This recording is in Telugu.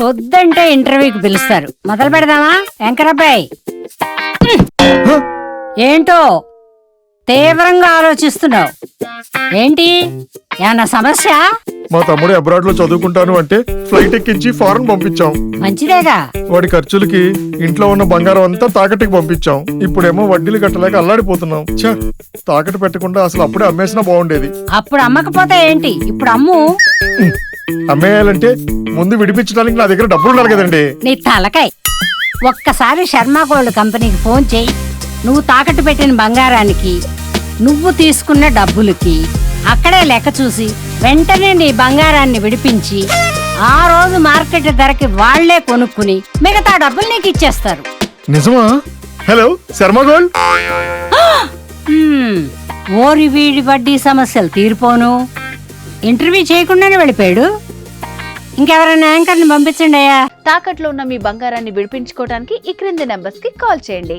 వద్దంటే ఇంటర్వ్యూకి పిలుస్తారు. మొదలు పెడదామా? వెంకరబ్బాయి ఏంటో తీవ్రంగా ఆలోచిస్తున్నావు ఏంటి? ఏమన్నా సమస్య? మా తమ్ముడు అబ్రాడ్ లో చదువుకుంటాను అంటే ఫ్లైట్ ఎక్కించి ఫారెన్ పంపించాం. మంచిదేగా. వాడి ఖర్చులకి ఇంట్లో ఉన్న బంగారం అంతా తాకట్టుకి పంపించాం. ఇప్పుడేమో వడ్డీలు కట్టలేక అల్లాడిపోతున్నాం. ఛ, తాకట్టు పెట్టకుండా అసలు అప్పుడే అమ్మేసినా బాగుండేది. అప్పుడు అమ్మకపోతే ఏంటి, ఇప్పుడు అమ్ము. అమ్మేయాలంటే ముందు విడిపించడానికి నా దగ్గర డబ్బులు ఉండాలి కదండి. నీ తలకాయ్. ఒక్కసారి శర్మ గోల్డ్ కంపెనీకి ఫోన్ చేయి. నువ్వు తాకట్టు పెట్టిన బంగారానికి, నువ్వు తీసుకున్న డబ్బులకి అక్కడే లెక్క చూసి వెంటనే నీ బంగారాన్ని విడిపించి ఆ రోజు మార్కెట్ ధరకి వాళ్లే కొనుక్కుని మిగతా డబ్బులు నీకు ఇచ్చేస్తారు. నిజమా? Hello Sharma gold. ఓరి వీడి వడ్డీ సమస్యలు తీరిపోను. ఇంటర్వ్యూ చేయకుండానే వెళ్ళిపోయాడు. ఇంకెవరైనా యాంకర్ని పంపించండి అయ్యా. తాకట్లో ఉన్న మీ బంగారాన్ని విడిపించుకోవడానికి ఈ క్రింది నెంబర్స్ కి కాల్ చేయండి.